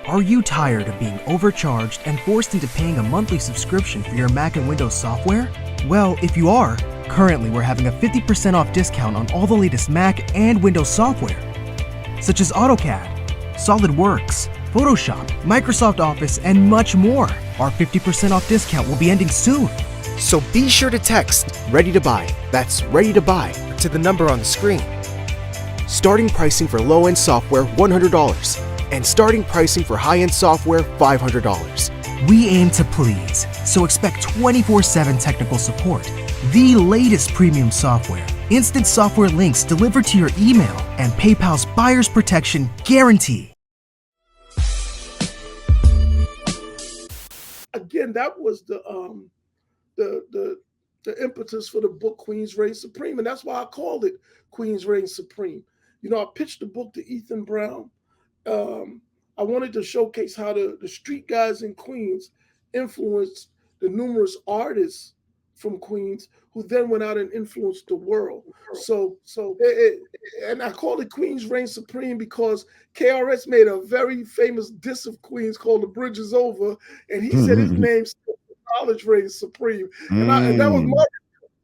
Are you tired of being overcharged and forced into paying a monthly subscription for your Mac and Windows software? Well, if you are, currently we're having a 50% off discount on all the latest Mac and Windows software, such as AutoCAD, SolidWorks, Photoshop, Microsoft Office, and much more. Our 50% off discount will be ending soon. So be sure to text Ready to Buy, that's Ready to Buy, to the number on the screen. Starting pricing for low-end software, $100. And starting pricing for high-end software, $500. We aim to please, so expect 24/7 technical support, the latest premium software, instant software links delivered to your email, and PayPal's buyer's protection guarantee. Again, that was the impetus for the book Queens Reign Supreme, and that's why I called it Queens Reign Supreme. You know, I pitched the book to Ethan Brown. I wanted to showcase how the street guys in Queens influenced the numerous artists from Queens who then went out and influenced the world. And I called it Queens Reign Supreme because KRS made a very famous diss of Queens called The Bridge Is Over, and he said his name's College Reign Supreme. And that was my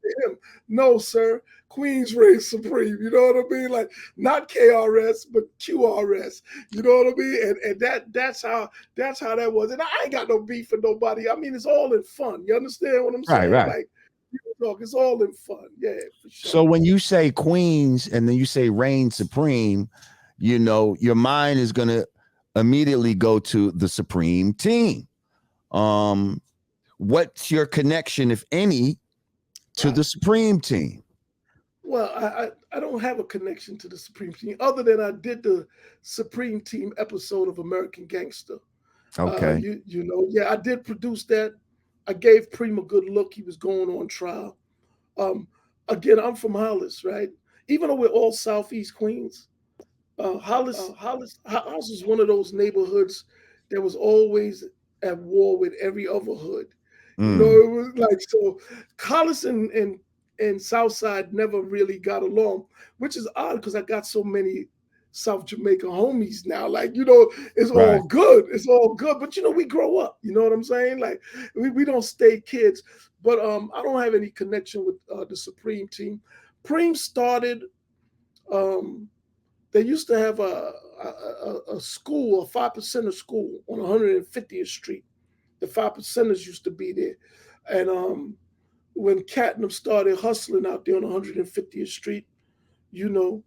to him. No, sir. Queens Reign Supreme. You know what I mean? Like not KRS, but QRS. You know what I mean? And that's how that was. And I ain't got no beef with nobody. I mean, it's all in fun. You understand what I'm saying? Right. Like, talk, it's all in fun. Yeah, for sure. So when you say Queens and then you say Reign Supreme, you know, your mind is gonna immediately go to the Supreme Team. What's your connection, if any, to the Supreme Team? Well, I don't have a connection to the Supreme Team other than I did the Supreme Team episode of American Gangster. Okay. You know, yeah, I did produce that. I gave Preem a good look. He was going on trial. Again, I'm from Hollis, right? Even though we're all Southeast Queens, Hollis is one of those neighborhoods that was always at war with every other hood. You know, it was like, so Hollis and Southside never really got along, which is odd because I got so many South Jamaica homies now. Like, you know, it's all good. It's all good. But, you know, we grow up. You know what I'm saying? Like, we don't stay kids. But I don't have any connection with the Supreme Team. Preem started, they used to have a school, a 5%er school on 150th Street. The 5%ers used to be there. And when Cat and them started hustling out there on 150th Street, you know,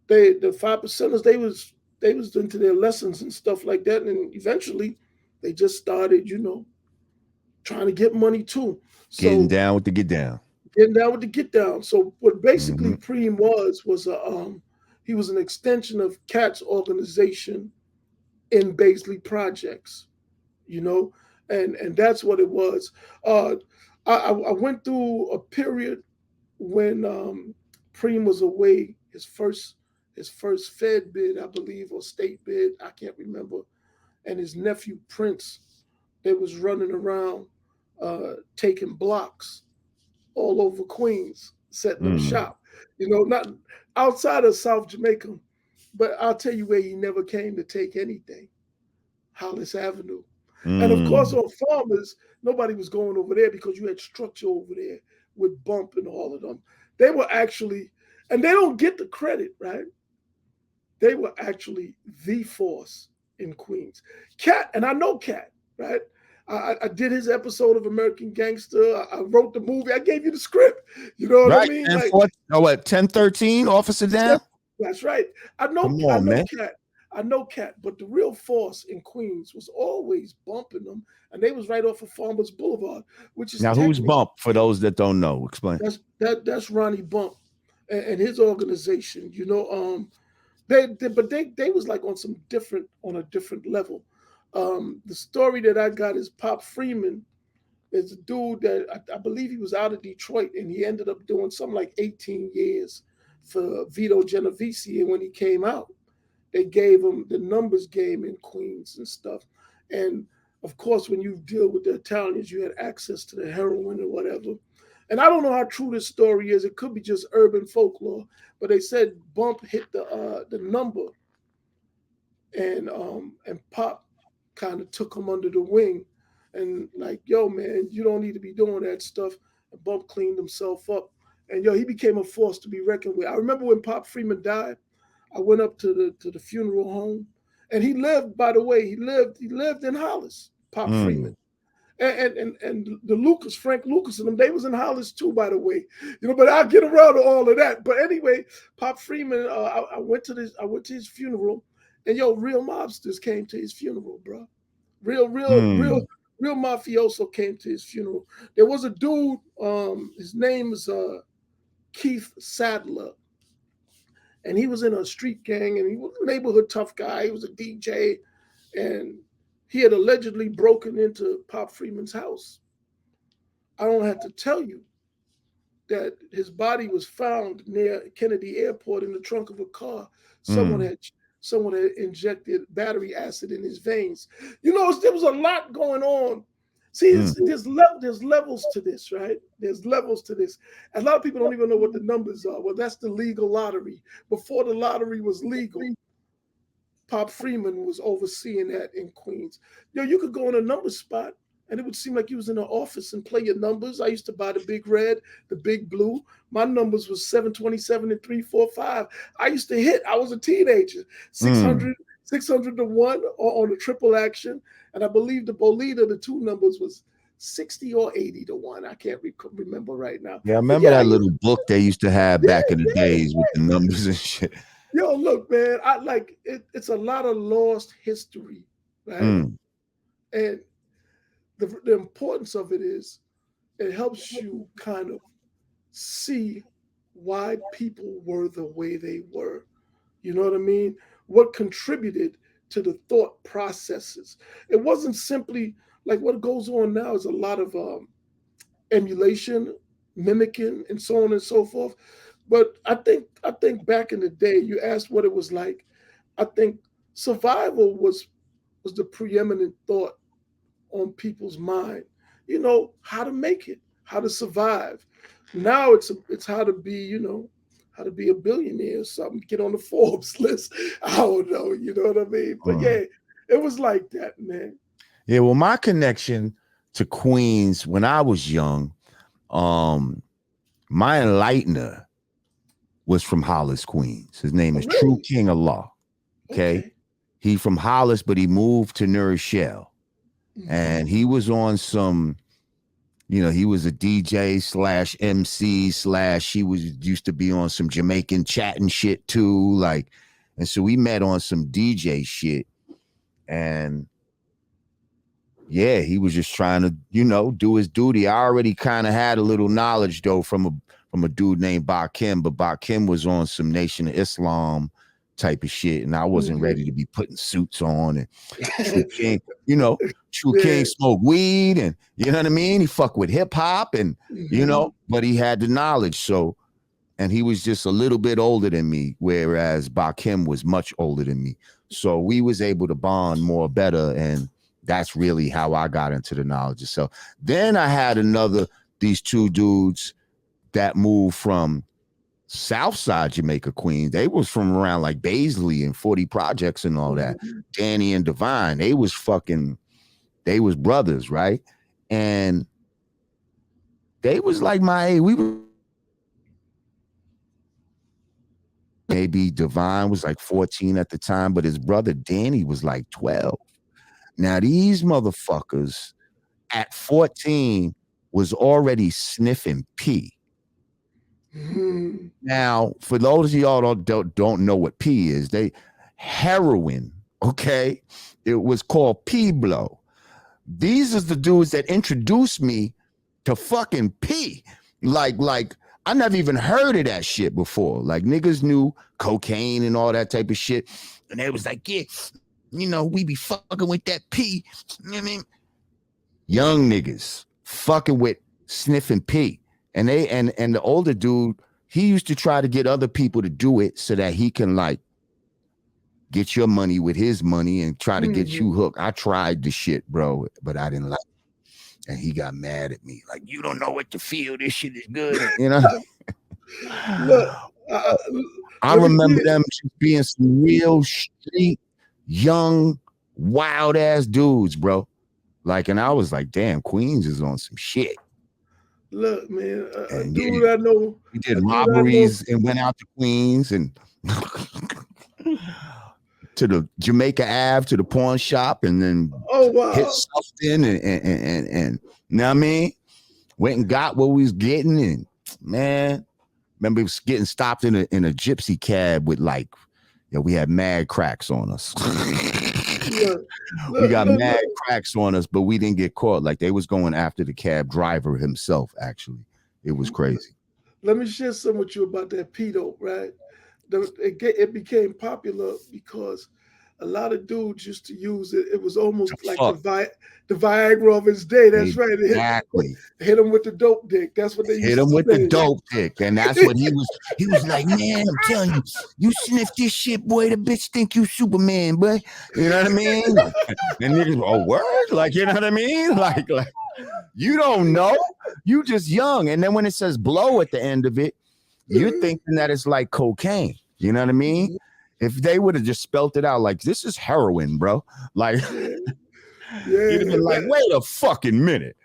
the 5%ers, they was into their lessons and stuff like that. And eventually they just started, you know, trying to get money too. Getting down with the get down. Getting down with the get down. So what basically Preem was he was an extension of Cat's organization in Baisley Projects, you know, and that's what it was. I went through a period when Preem was away, his first Fed bid, I believe, or state bid, I can't remember. And his nephew Prince, they was running around taking blocks all over Queens, setting up shop. You know, not outside of South Jamaica, but I'll tell you where he never came to take anything. Hollis Avenue. And of course, on Farmers, nobody was going over there because you had structure over there with Bump and all of them. They were actually, and they don't get the credit, right? They were actually the force in Queens. Cat, and I know Cat, right? I did his episode of American Gangster. I wrote the movie. I gave you the script. You know what I mean? Like, what, 1013, Officer Down? That's right. I know Cat. I know Cat, but the real force in Queens was always bumping them, and they was right off of Farmers Boulevard, which is now who's Bump for those that don't know? Explain. That's Ronnie Bump and his organization. You know, they was like on a different level. The story that I got is Pop Freeman is a dude that I believe he was out of Detroit, and he ended up doing something like 18 years for Vito Genovese, and when he came out, they gave him the numbers game in Queens and stuff. And of course, when you deal with the Italians, you had access to the heroin or whatever. And I don't know how true this story is. It could be just urban folklore, but they said Bump hit the number, and Pop kind of took him under the wing and like, yo, man, you don't need to be doing that stuff. And Bump cleaned himself up. And yo, he became a force to be reckoned with. I remember when Pop Freeman died, I went up to the funeral home. And he lived, by the way, he lived in Hollis, Pop Freeman. And the Lucas, Frank Lucas and them, they was in Hollis too, by the way. But I'll get around to all of that. But anyway, Pop Freeman, I went to his funeral, and yo, real mobsters came to his funeral, bro. Real mafioso came to his funeral. There was a dude, his name is Keith Sadler. And he was in a street gang, and he was a neighborhood tough guy. He was a DJ, and he had allegedly broken into Pop Freeman's house. I don't have to tell you that his body was found near Kennedy Airport in the trunk of a car. Someone had injected battery acid in his veins. There was a lot going on. See, there's levels to this, right? There's levels to this. A lot of people don't even know what the numbers are. Well, that's the legal lottery. Before the lottery was legal, Pop Freeman was overseeing that in Queens. You could go in a number spot, and it would seem like you was in an office and play your numbers. I used to buy the big red, the big blue. My numbers was 727 and 345. I used to hit. I was a teenager. 600 to 1 on the triple action. And I believe the Bolita, the two numbers was 60 or 80 to 1. I can't remember right now. Yeah, I remember that little book they used to have back in the days with the numbers and shit. Yo, look, man, I like it. It's a lot of lost history, right? And the importance of it is it helps you kind of see why people were the way they were. You know what I mean? What contributed to the thought processes. It wasn't simply like what goes on now is a lot of emulation, mimicking, and so on and so forth. But I think back in the day, you asked what it was like. I think survival was the preeminent thought on people's mind. How to make it, how to survive. Now it's how to be, how to be a billionaire or something, get on the Forbes list. I don't know, you know what I mean? But yeah, it was like that, man. Yeah, well, my connection to Queens when I was young, my enlightener was from Hollis, Queens. His name is True King of Law. Okay. He from Hollis, but he moved to New Rochelle. And he was on some, he was a DJ / MC / he used to be on some Jamaican chatting shit too. And so we met on some DJ shit. And yeah, he was just trying to, do his duty. I already kind of had a little knowledge though from a dude named Bakim, but Bakim was on some Nation of Islam type of shit, and I wasn't ready to be putting suits on. And True King, King smoked weed, and you know what I mean? He fucked with hip hop, and but he had the knowledge. So, and he was just a little bit older than me, whereas Bakim was much older than me. So we was able to bond more better, and that's really how I got into the knowledge itself. Then I had these two dudes that moved from Southside Jamaica, Queens. They was from around like Baisley and 40 Projects and all that. Danny and Divine, they was brothers, right? And they was like my age. We were maybe Divine was like 14 at the time, but his brother Danny was like 12. Now these motherfuckers at 14 was already sniffing P. Now, for those of y'all don't know what P is, heroin, okay? It was called P blow. These are the dudes that introduced me to fucking P. Like I never even heard of that shit before. Like niggas knew cocaine and all that type of shit, and they was like, yeah, we be fucking with that P. You know what I mean? Young niggas fucking with sniffing P. And the older dude, he used to try to get other people to do it so that he can like get your money with his money and try to get you hooked. I tried the shit, bro, but I didn't like it. And he got mad at me. Like, you don't know what to feel. This shit is good. Look, I remember them just being some real street, young, wild ass dudes, bro. Like, and I was like, damn, Queens is on some shit. Look, man, a And yeah, dude I know, we did a dude I know. robberies and went out to Queens and to the Jamaica Ave to the pawn shop and then Oh hit wow, something and you know what I mean? Went and got what we was getting and man, remember getting stopped in a gypsy cab with like, we had mad cracks on us. look, We got mad look. cracks on us, but we didn't get caught. Like they was going after the cab driver himself, actually. It was crazy. Let me share some with you about that pedo, right? It became popular because a lot of dudes used to use it. It was To almost like fuck. the Viagra of his day. That's right. Exactly. Hit him with the dope dick. That's what they Hit used him to with say. the dope dick. And that's what he was. He was like, man, I'm telling you, you sniff this shit, boy, the bitch think you Superman, boy. You know what I mean? Like, and niggas, oh, word? Like, you know what I mean? Like you don't know. You just young. And then when it says blow at the end of it, you're thinking that it's like cocaine. You know what I mean? If they would have just spelt it out like, this is heroin, bro. Like, you'd have been like, wait a fucking minute.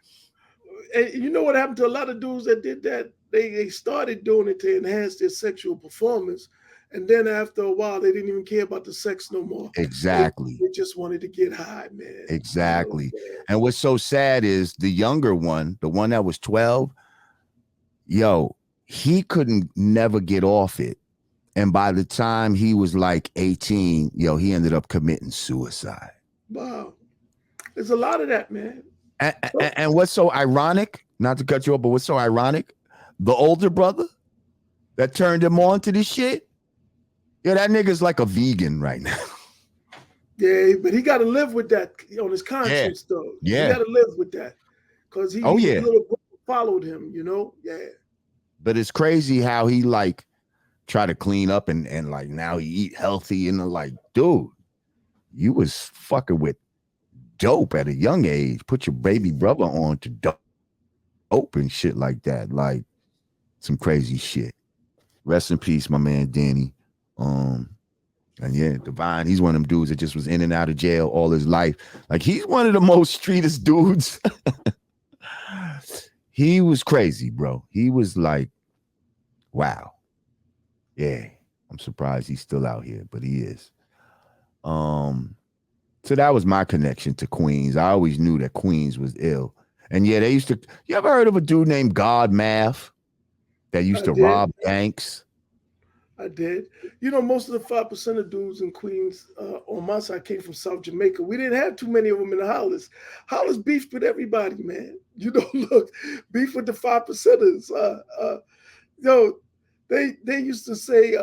And you know what happened to a lot of dudes that did that? They started doing it to enhance their sexual performance. And then after a while, they didn't even care about the sex no more. Exactly. They just wanted to get high, man. Exactly. And what's so sad is the younger one, the one that was 12, he couldn't never get off it. And by the time he was like 18, he ended up committing suicide. Wow. There's a lot of that, man. And what's so ironic, not to cut you off, but what's so ironic, the older brother that turned him on to this shit, that nigga's like a vegan right now. Yeah, but he got to live with that on his conscience, though. Yeah. He got to live with that because his little brother followed him, Yeah. But it's crazy how he like try to clean up and like now he eat healthy and like, dude, you was fucking with dope at a young age. Put your baby brother on to dope and shit like that. Like some crazy shit. Rest in peace, my man Danny. And yeah, Divine, he's one of them dudes that just was in and out of jail all his life. Like he's one of the most streetest dudes. He was crazy, bro. He was like, wow. Yeah, I'm surprised he's still out here, but he is. So that was my connection to Queens. I always knew that Queens was ill. And yeah, they used to, you ever heard of a dude named God Math that used to rob banks? I did. Most of the 5% of dudes in Queens on my side came from South Jamaica. We didn't have too many of them in the Hollis. Hollis beefed with everybody, man. Look, beef with the 5%ers. They used to say,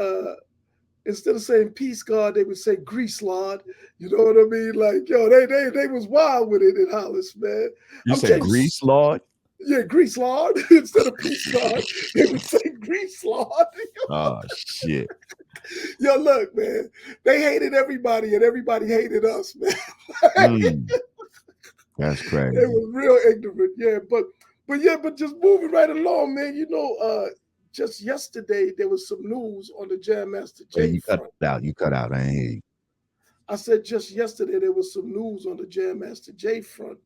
instead of saying peace God, they would say grease lord. You know what I mean? Like, they was wild with it in Hollis, man. You said grease lord? Yeah, grease lord. Instead of peace God, they would say grease lord. Oh, shit. Look, man, they hated everybody and everybody hated us, man. That's crazy. They were real ignorant, yeah. But just moving right along, man. Just yesterday there was some news on the Jam Master Jay front. You cut out. I ain't hear you. I said just yesterday there was some news on the Jam Master Jay front.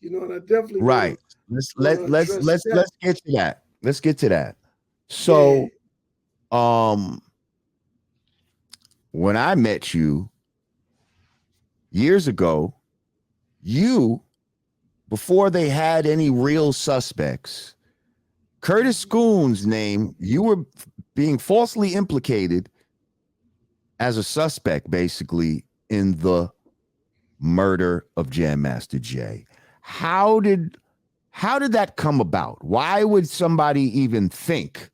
And I definitely right. Let's get to that. Let's get to that. So, when I met you years ago, before they had any real suspects, Curtis Scoon's name, you were being falsely implicated as a suspect, basically, in the murder of Jam Master Jay. How did that come about? Why would somebody even think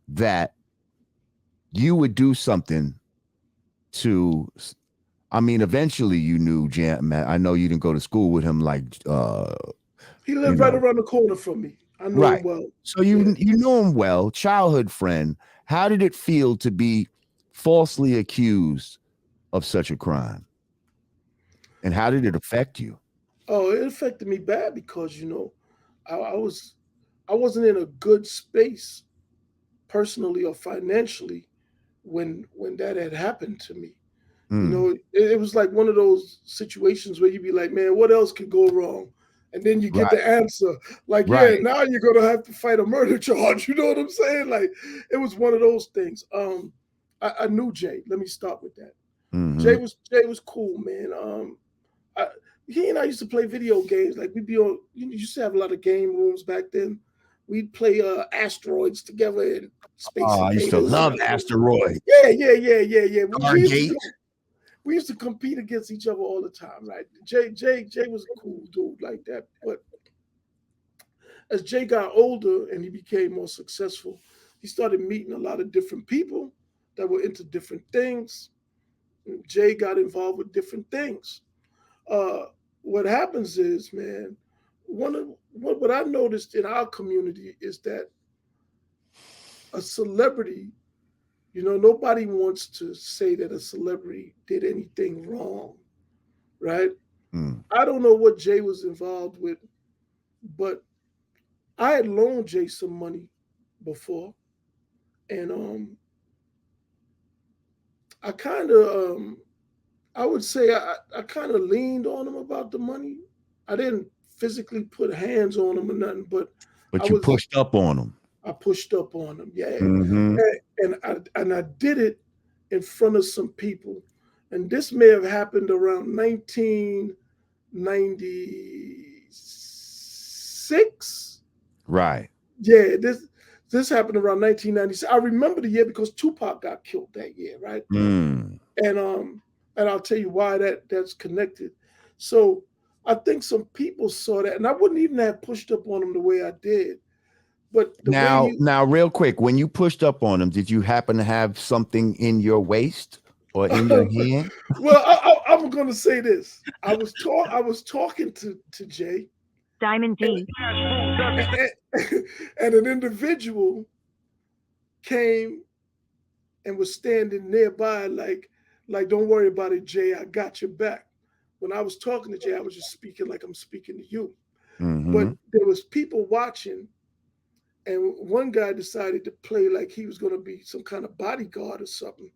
that you would do something to? I mean, eventually you knew Jam. I know you didn't go to school with him. Like he lived right around the corner from me. I knew him well. So you knew him well, childhood friend. How did it feel to be falsely accused of such a crime? And how did it affect you? Oh, it affected me bad because I wasn't in a good space personally or financially when that had happened to me. You know, it was like one of those situations where you'd be like, man, what else could go wrong? And then you get Right. the answer, like, yeah, Right. now you're gonna have to fight a murder charge. You know what I'm saying? Like, it was one of those things. I knew Jay. Let me start with that. Mm-hmm. Jay was cool, man. I, he and I used to play video games. Like we'd be on. You used to have a lot of game rooms back then. We'd play asteroids together and Space Oh, I used to Invaders. love Asteroid. Yeah. Stargate. We used to compete against each other all the time, right? Jay was a cool dude like that. But as Jay got older and he became more successful, he started meeting a lot of different people that were into different things. Jay got involved with different things. What happens is, man, what I noticed in our community is that a celebrity, you know, nobody wants to say that a celebrity did anything wrong, right? I don't know what Jay was involved with, but I had loaned Jay some money before, and I kind of I would say I kind of leaned on him about the money. I didn't physically put hands on him or nothing, but But you pushed up on him. I pushed up on him, yeah, Mm-hmm. and I did it in front of some people, and this may have happened around 1996. Right. Yeah, this happened around 1996. I remember the year because Tupac got killed that year, right? And I'll tell you why that's connected. So I think some people saw that, and I wouldn't even have pushed up on him the way I did. But now, real quick, when you pushed up on him, did you happen to have something in your waist or in your hand? Well, I'm going to say this. I was talking to Jay. Diamond D. And an individual came and was standing nearby like, don't worry about it, Jay. I got your back. When I was talking to Jay, I was just speaking like I'm speaking to you. But there was people watching, and one guy decided to play like he was going to be some kind of bodyguard or something.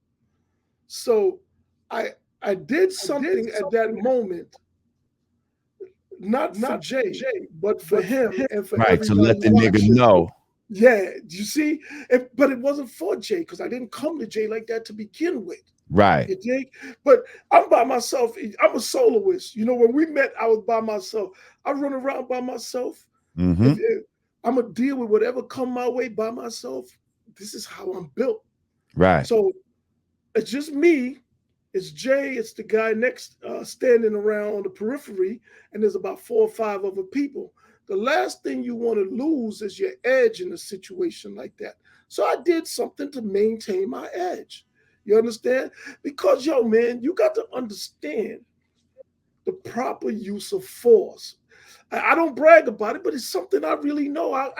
So I did something at that moment, not for Jay, but for him and for right, to let the watching. nigga know. Yeah, you see? But it wasn't for Jay because I didn't come to Jay like that to begin with. Right. You dig? But I'm by myself. I'm a soloist. You know, when we met, I was by myself. I run around by myself. I'm going to deal with whatever come my way by myself. This is how I'm built. Right. So it's just me. It's Jay. It's the guy next standing around on the periphery. And there's about 4 or 5 other people. The last thing you want to lose is your edge in a situation like that. So I did something to maintain my edge. You understand? Because, yo, man, you got to understand the proper use of force. I don't brag about it, but it's something I really know. I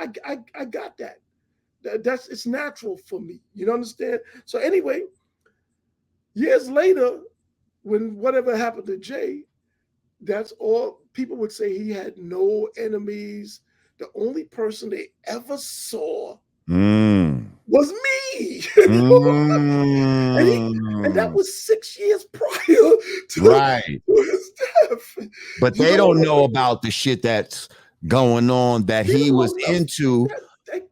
got that. It's natural for me. You understand? So anyway, years later, when whatever happened to Jay, that's all people would say. He had no enemies. The only person they ever saw was me. And that was 6 years prior to his death. But they don't know about the shit that's going on that he was into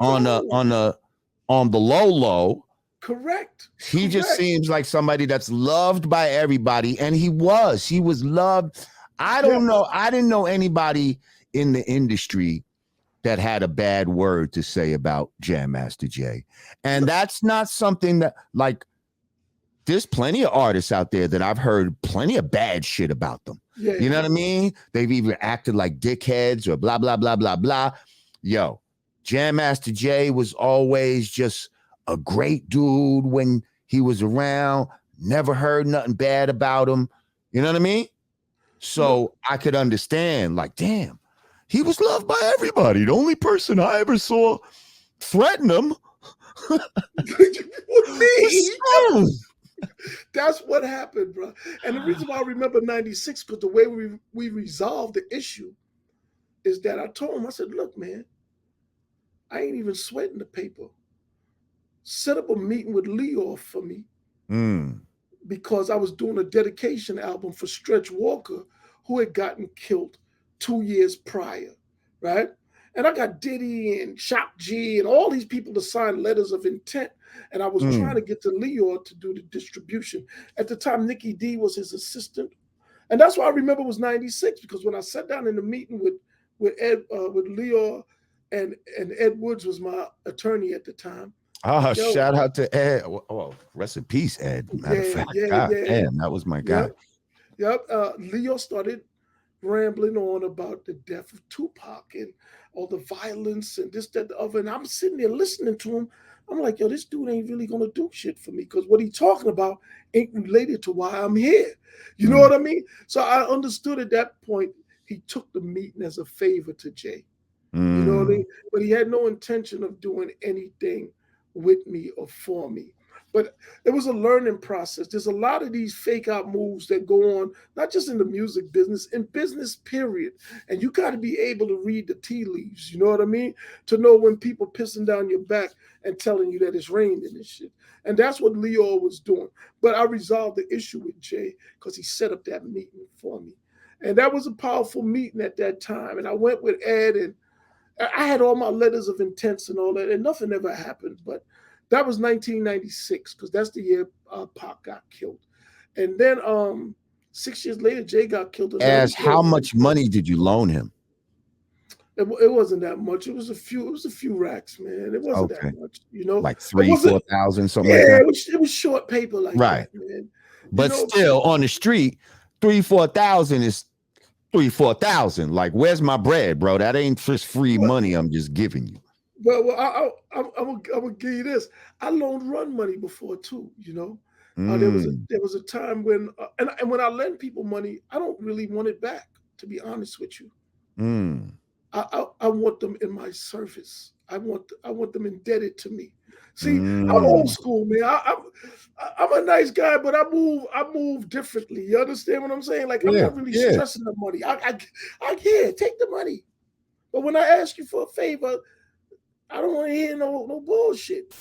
on the low. Correct. He just seems like somebody that's loved by everybody, and he was loved. I don't know. I didn't know anybody in the industry that had a bad word to say about Jam Master Jay. And that's not something that, like, there's plenty of artists out there that I've heard plenty of bad shit about them. You know what I mean? They've even acted like dickheads or blah, blah, blah, blah, blah. Yo, Jam Master Jay was always just a great dude when he was around. Never heard nothing bad about him. You know what I mean? So I could understand, like, damn, he was loved by everybody. The only person I ever saw threaten him was me. That's what happened, bro. And the reason why I remember 96, because the way we resolved the issue is that I told him, I said, look, man, I ain't even sweating the paper. Set up a meeting with Leo for me. because I was doing a dedication album for Stretch Walker, who had gotten killed 2 years prior, right? And I got Diddy and Shock G and all these people to sign letters of intent. And I was trying to get to Leo to do the distribution. At the time, Nikki D was his assistant. And that's why I remember it was 96, because when I sat down in the meeting with Leo and Ed Woods was my attorney at the time. Oh, shout out to Ed. Oh, rest in peace, Ed. Matter of fact, damn, that was my guy. Yep. Leo started rambling on about the death of Tupac and all the violence and this, that, the other. And I'm sitting there listening to him. I'm like, yo, this dude ain't really gonna do shit for me, because what he talking about ain't related to why I'm here. You know what I mean? So I understood at that point he took the meeting as a favor to Jay. You know what I mean? But he had no intention of doing anything with me or for me. But it was a learning process. There's a lot of these fake out moves that go on, not just in the music business, in business period. And you got to be able to read the tea leaves, you know what I mean? To know when people pissing down your back and telling you that it's raining and shit. And that's what Leo was doing. But I resolved the issue with Jay because he set up that meeting for me. And that was a powerful meeting at that time. And I went with Ed, and I had all my letters of intents and all that, and nothing ever happened. But that was 1996, because that's the year Pac got killed. And then 6 years later, Jay got killed. As how much money did you loan him? It wasn't that much. It was a few racks, man. It wasn't that much, you know. Like 3,000-4,000, something like that. It was short paper like that, man. But still, on the street, 3,000-4,000 is 3,000-4,000. Like, where's my bread, bro? That ain't just free money I'm just giving you. Well, I'm gonna give you this. I loaned run money before too. You know, there was a time when and when I lend people money, I don't really want it back. To be honest with you, I want them in my service. I want them indebted to me. See, I'm old school, man. I'm a nice guy, but I move differently. You understand what I'm saying? Like, I'm not really stressing the money. I take the money, but when I ask you for a favor, I don't want to hear no bullshit.